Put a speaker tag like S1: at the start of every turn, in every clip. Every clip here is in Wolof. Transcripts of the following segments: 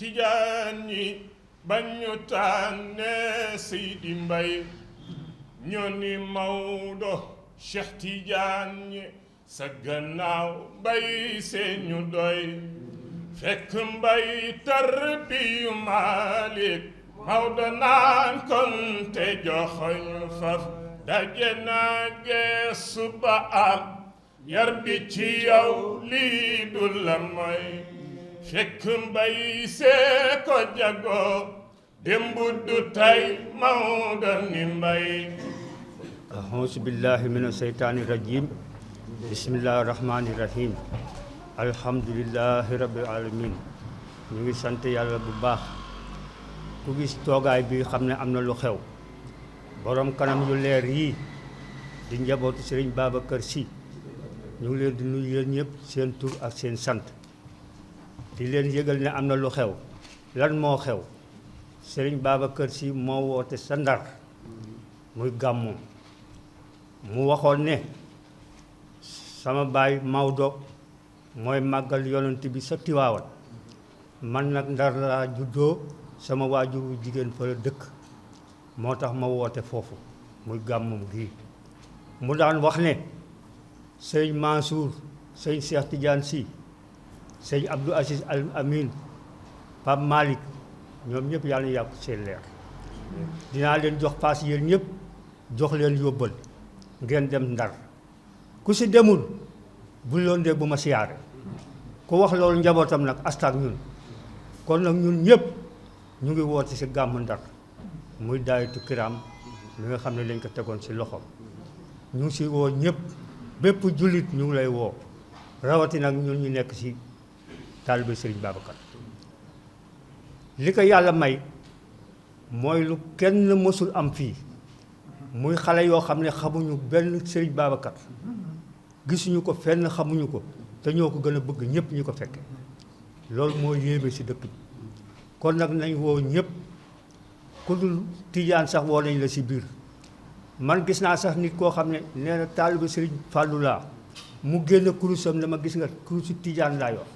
S1: Tijaan ñi bañ ñu tànnee Seydi Mbay ñu ni Maodo Cheikh Tijaan ñi sa gannaaw bay seen ñu doy fekk Mbay tarbiyu Maalik Maodo naan kon te joxoñ faf daje naa geesu ba am yar bi ci yow lii du la mooy fekk Mbay see ko jago démb du tay Maodo ni Mbay.
S2: Auzu billahi mina seytaani rajim bismillahi rahmani rahim alhamdulillahi rabbil alamin ñu ngi sant yàlla bu baax ku gis toogaay bi xam ne am na lu xew borom kanam yu leer yii di njabootu Sëriñ Babacar Sy ñu ngi leen di nuyu yéen ñëpp seen tur ak seen sant di leen yëgal ne am na lu xew lan moo xew Sëriñ Babacar Sy moo woote sa Ndar muy gàmmu mu waxoon ne sama baay Maodo mooy màggal yonent bi sa Tiwaawan man nag Ndar laa juddoo sama waajuru jigéen fa la dëkk moo tax ma woote foofu muy gàmmum gii mu daan wax ne sëñ Mansour sëñ Cheikh Tidiane Sy sëñ Abdou Aziz Al Amin Pape Malick ñoom ñëpp yàlla na yàqu seen leer dinaa leen jox paas yéen ñëpp jox leen yóbbal ngeen dem Ndar ku si demul bu loon dee bu ma siyaare ku wax loolu njabootam nag astak ñun kon nag ñun ñëpp ñu ngi woote si gàmmu Ndar muy daayatu kiram li nga xam ne lañ ko tegoon si loxoom ñu ngi si woo ñëpp bépp jullit ñu ngi lay woo rawati nag ñun ñu nekk si taalibe Sëriñ Babacar li ko yàlla may mooy lu kenn mësul am fii muy xale yoo xam ne xamuñu benn Sëriñ Babacar gisuñu ko fenn xamuñu ko te ñoo ko gën a bëgg ñëpp ñu ko fekke loolu moo yéeme si dëkk bi kon nag nañ woo ñëpp ku dul tijaan sax woo nañ la si biir man gis naa sax nit koo xam ne nee na taalibe Sëriñ Fàllu laa mu génn kurusam ne ma gis nga kurusu tijaan laa yor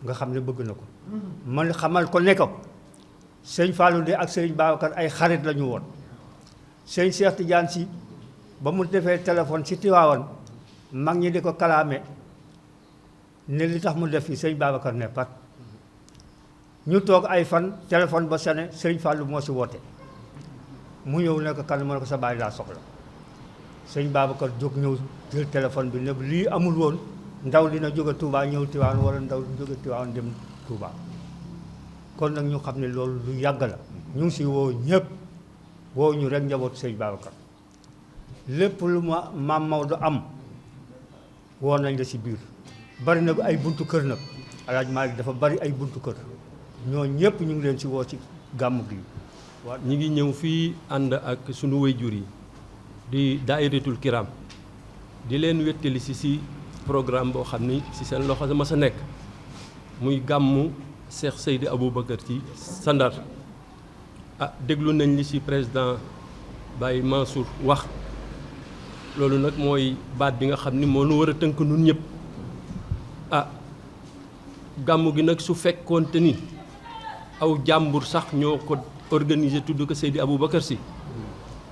S2: nga xam ne bëgg na ko man xamal ko ne ko sëñ Fallou de ak Sëriñ Babacar ay xarit la ñu woon sëñ Cheikh Tidiane Sy ba mu defee téléphone si Tiwaawan mag ñi di ko kalaame ne li tax mu def fi sëñ Babacar ne pat ñu toog ay fan téléphone ba sene sëñ Fallou moo si woote mu ñëw ne ko kan mu ne ko sa baay laa soxla sëñ Babacar jóg ñëw jël téléphone bi ne lii amul woon ndaw dina jóge Touba ñëw Tiwaawan wala ndaw jóge Tiwaawan dem Touba kon nag ñu xam ne loolu lu yàgg la ñu ngi si woo ñëpp woo ñu rek njabootu Sëriñ Babacar lépp lu ma maam Maodo am woo nañ la si biir bari na ay buntu kër nag Alaaji Maalik dafa bari ay buntu kër ñoo ñëpp ñu ngi leen si woo ci gàmmu gi.
S3: waaw ñi ngi ñëw fii ànd ak sunu waajur yi di daayiratul kiram di leen wettali si programme boo xam ni si seen loxo ma sa nekk muy gàmmu Cheikh Seydi Aboubacar ci sa Ndar déglu nañ li ci président Baye Mansour wax loolu nag mooy baat bi nga xam ni moo nu war a tënk nun ñëpp gàmmu gi nag su fekkoonte ni aw jàmbur sax ñoo ko organisé tudd ko Seydi Aboubacar Sy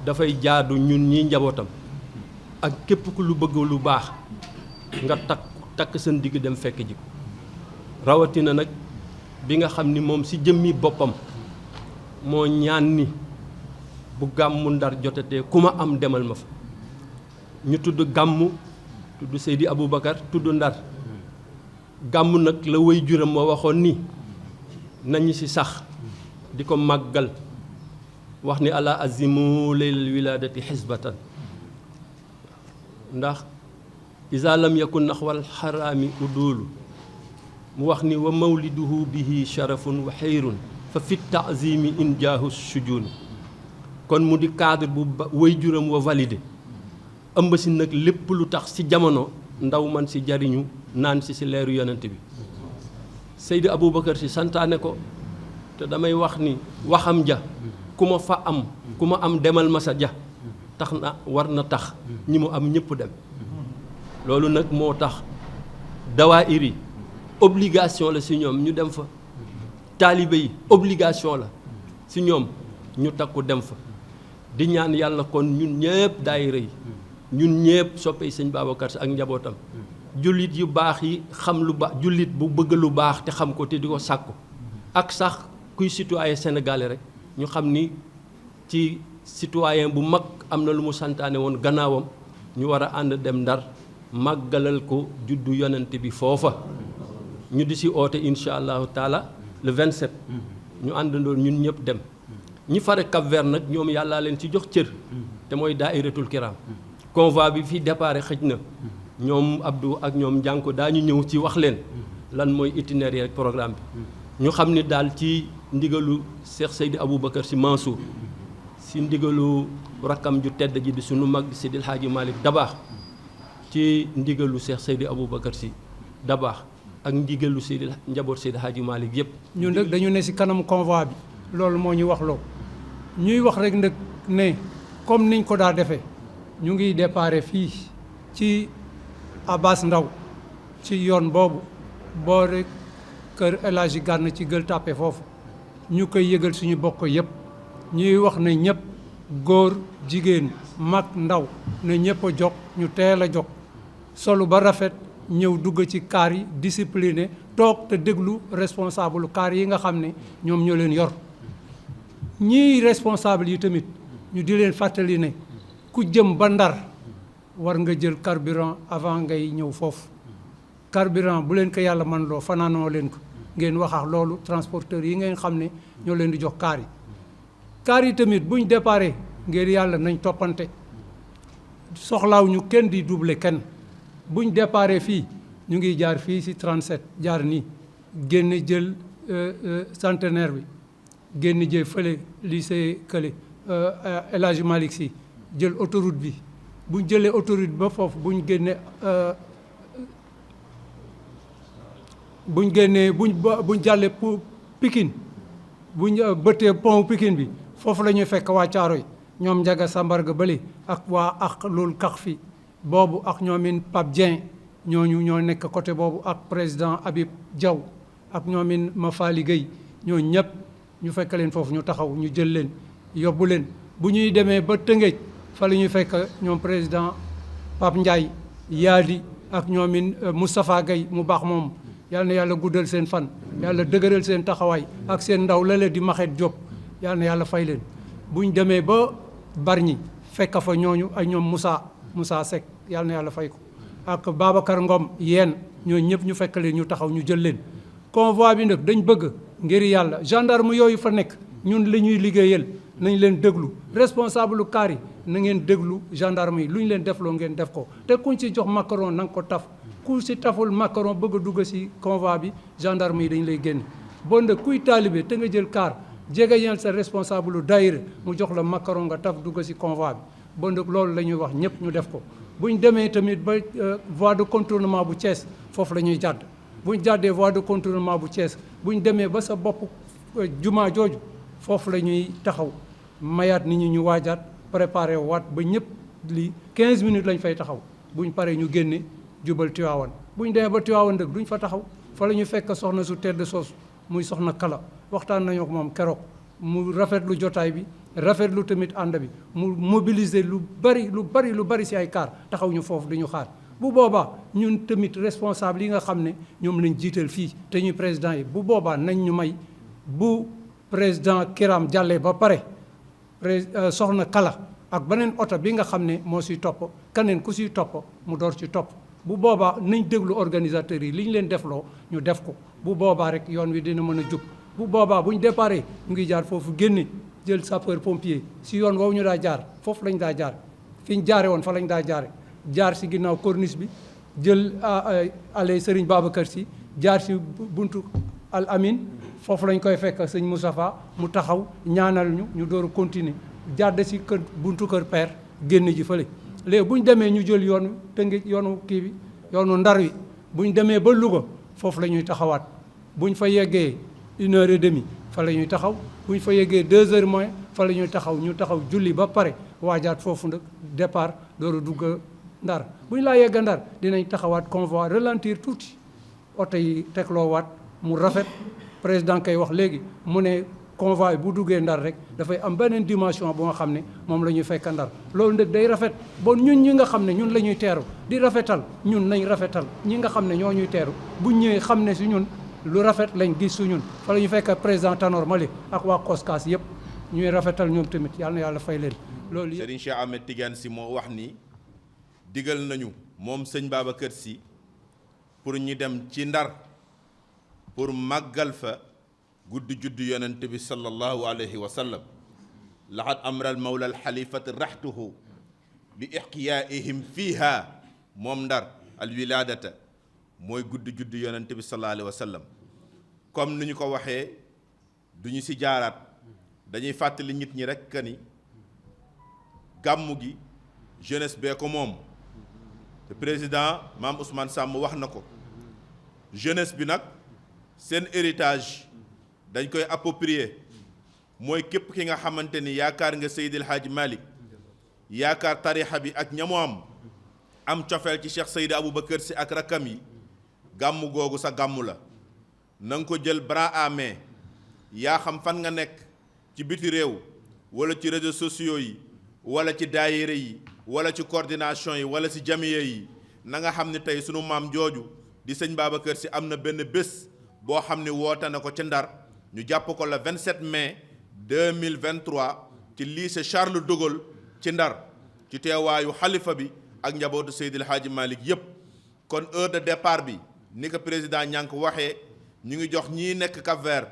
S3: dafay jaadu ñun ñi njabootam ak képp ku lu bëgg lu baax nga takk seen digg dem fekk ji ko rawatina nag bi nga xam ni moom ci jëmmi boppam moo ñaan ni bu gàmmu Ndar jotatee ku ma am demal ma fa ñu tudd gàmmu tudd Seydi Aboubacar tudd Ndar gàmmu nag la way juram moo waxoon ni nañu ci sax di ko màggal wax ni ala azimu leylal wiladati xisbatan ndax isa lam yakun naxwal xaraami udoolu mu wax ni wa mawliduhu bihi sharafun wa xayrun fa fi taazimi in jaahu sujuni kon mu di cadre bu way juram wa validé ëmb si nag lépp lu tax ci jamono ndaw man ci jariñu naan ci leeru yonent bi Seydi Aboubacar Sy santaane ko te damay wax ni waxam ja ku ma fa am ku ma am demal ma sa ja tax na war na tax ñi mu am ñëpp dem loolu nag moo tax dawaayir yi obligation la si ñoom ñu dem fa taalibe yi obligation la si ñoom ñu takku dem fa di ñaan yàlla kon ñun ñëpp daayira yi ñun ñëpp soppe sëñ Babacar Sy ak njabootam jullit yu baax yi xam lu baax jullit bu bëgg lu baax te xam ko te di ko sàkku ak sax kuy citoyen sénégalais rek ñu xam ni ci citoyen bu mag am na lu mu santaane woon gannaawam ñu war a ànd dem Ndar màggalal ko juddu yonent bi foofa ñu di si oote incha allahu taala le 27 ñu àndandoo ñun ñëpp dem ñi fare Cap Vert nag ñoom yàllaa leen ci jox cër te mooy daayiratul kiram convoi bi fii départ xëj na ñoom Abdou ak ñoom Jànko daañu ñëw ci wax leen lan mooy itinéraire ak programme bi ñu xam ni daal ci ndigalu Cheikh Seydi Aboubacar Sy Mansour si ndigalu rakkam ju tedd ji di sunu mag Seydi El Hadji Malick Dabakh ci ndigalu Cheikh Seydi Aboubacar Sy Dabakh ak ndigalu Seydi njaboot Seydi El Hadji Malick yëpp.
S4: ñun nag dañu ne si kanam convoi bi loolu moo ñu wax loo ñuy wax rek nag ne comme niñ ko daa defee ñu ngi déparé fii ci Abass Ndao ci yoon boobu boo rek kër El Hadji Gana ci Gueule Tapée foofu ñu koy yëgal suñu bokk yëpp ñuy wax ne ñëpp góor jigéen mag ndaw ne ñëpp a jóg ñu teel a jóg solu ba rafet ñëw dugg ci kaar yi discipliné toog te déglu responsable kaar yi nga xam ne ñoom ñoo leen yor ñii responsable yi tamit ñu di leen fàttali ne ku jëm ba Ndar war nga jël carburant avant ngay ñëw foofu carburant bu leen ko yàlla man loo fanaanoo leen ko ngeen waxax loolu transporteurs yi ngeen xam ne ñoo leen di jox kaar yi tamit buñ déparé ngir yàlla nañ toppante soxlaaw ñu kenn di doubler kenn buñ déparé fii ñu ngi jaar fii ci 37 jaar nii génn jël centenaire bi génn jël fële lycée kële El Hadji Malick Sy jël autoroute bi buñ jëlee autoroute ba foofu buñ jàllee pour Pikine buñ bëttee pont Pikine bi foofu la ñuy fekk waa Caaroy ñoom Njaga Sambarga bële ak waa ak loolu kax fi boobu ak ñoomin Pape Dieng ñooñu ñoo nekk côté boobu ak président Habib Diaw ak ñoomin Mafali Gueye ñoo ñëpp ñu fekk leen foofu ñu taxaw ñu jël leen yóbbu leen bu ñuy demee ba Tëngéej fa la ñuy fekk ñoom président Pape Ndiaye Yaadi ak ñoomin Moustapha Gueye mu baax moom yal na yàlla guddal seen fan yàlla dëgëral seen taxawaay ak seen ndaw la di Maxet Diop yal na yàlla fay leen buñ demee ba Bargny fekk fa ñooñu ak ñoom Moussa Seck yal na yàlla fay ko ak Babacar Ngom yéen ñooñu ñëpp ñu fekk leen ñu taxaw ñu jël leen convoi bi nag dañ bëgg ngir yàlla gendarme yooyu fa nekk ñun la ñuy liggéeyal nañ leen déglu responsable kaar yi na ngeen déglu gendarme yi lu ñu leen defloo ngeen def ko te kuñ ci jox macaron na nga ko taf ku si taful macaron bëgg a dugg si convoi bi gendarme yi dañ lay génn bon nag kuy taalibe te nga jël kaar jegeñal sa responsable lu daayira mu jox la macaron nga taf dugg si convoi bi bon nag loolu la ñuy wax ñëpp ñu def ko buñ demee tamit ba voie de contournement bu Thiès foofu la ñuy jàdd buñ jàddee voie de contournement bu Thiès buñ demee ba sa bopp jumaa jooju foofu la ñuy taxaw mayaat nit ñi ñu waajaat préparé waat ba ñëpp lii 15 minutes lañ fay taxaw buñ paree ñu génne jubal Tiwaawan buñ demee ba Tiwaawan nag duñ fa taxaw fa la ñu fekk soxna su tedd soosu muy soxna Kala waxtaan nañu ak moom keroog mu rafetlu jotaay bi rafetlu tamit ànd bi mu mobiliser lu bari si ay car taxaw ñu foofu duñu xaar bu boobaa ñun tamit responsable yi nga xam ne ñoom lañ jiital fii te ñuy président yi bu boobaa nañ ñu may bu président Kiram jàllee ba pare soxna Kala ak beneen oto bi nga xam ne moo siy topp keneen ku siy topp mu door ci topp bu boobaa nañ déglu organisateurs yi li ñu leen defloo ñu def ko bu boobaa rek yoon wi dina mën a jub bu boobaa bu ñu déparé ñu ngi jaar foofu génne jël sapeur pompier si yoon woowu ñu daa jaar foofu lañ daa jaar fi ñu jaare woon fa lañ daa jaare jaar si ginnaaw corniche bi jël allée Serigne Babacar Sy jaar si buntu Al Amin foofu lañ koy fekk sëñ Moustapha mu taxaw ñaanal ñu door a continuer jàdd si kër buntu kër père génn ji fële léegi bu ñu demee ñu jël yoonu Tëngéej yoonu kii bi yoonu Ndar wi bu ñu demee ba Louga foofu la ñuy taxawaat bu ñu fa yeggee 1h30 fa la ñuy taxaw bu ñu fa yeggee 2h moins fa la ñuy taxaw ñu taxaw julli ba pare waajaat foofu nag départ door a dugg Ndar bu ñu laa yegg Ndar dinañ taxawaat convoi ralentir tuuti oto yi tegloowaat mu rafet président kay wax léegi mu ne convoi bu duggee Ndar rek dafay am beneen dimension bu nga xam ne moom la ñuy fekk Ndar loolu nag day rafet bon ñun ñi nga xam ne ñun la ñuy teeru di rafetal ñun nañ rafetal ñi nga xam ne ñoo ñuy teeru bu ñëwee xam ne si ñun lu rafet lañ gis su ñun fa la ñu fekk président Tanor Mali ak waa COSCAS yëpp ñuy rafetal ñoom tamit yàlla na yàlla fay leen loolu
S5: Serigne Cheikh Ahmed Tidiane Sy moo wax ni digal nañu moom sëñ Babacar Sy pour ñu dem ci Ndar pour màggal fa guddi juddu yonent bi sallallahu alayhi wa sallam laxad amral mawla al xalifati raxtuhu bi ixtiyaihim fiiha moom Ndar al wiladata mooy guddi juddu yonent bi sallallahu alayhi wa sallam comme ni ñu ko waxee duñu ci jaaraat dañuy fàttali nit ñi rekk ni gàmmu gi jeunesse bee ko moom te président maam Ousmane Samb wax na ko jeunesse bi nag seen héritage dañ koy approprier mooy képp ki nga xamante ni yaakaar nga Seydil Hadji Malick yaakaar tarixa bi ak ñamu am cofeel ci Cheikh Seydi Aboubacar Sy ak rakkam yi gàmmu googu sa gàmmu la na nga ko jël bras à main yaa xam fan nga nekk ci biti réew wala ci réseaux sociaux yi wala ci daayira yi wala ci coordination yi wala ci jamiya yi na nga xam ne tey sunu maam jooju di sëñ Babacar Sy am na benn bés boo xam ne woote na ko ci Ndar ñu jàpp ko le 27 mai 2023 ci lycée Charles de Gaulle ci Ndar ci teewaayu xalifa bi ak njabootu Seydil Hadji Malick yépp kon heure de départ bi ni ko président ñànk waxee ñu ngi jox ñii nekk Cap-Vert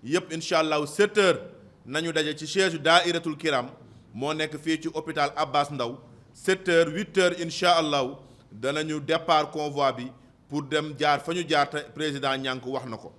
S5: yépp incha allahu 7 heures nañu daje ci siège Daïratul Kiram moo nekk fii ci hôpital Abbas Ndao 7 heures 8 heures incha allahu danañu départ convoi bi pour dem jaar fa ñu jaar te président ñànk wax na ko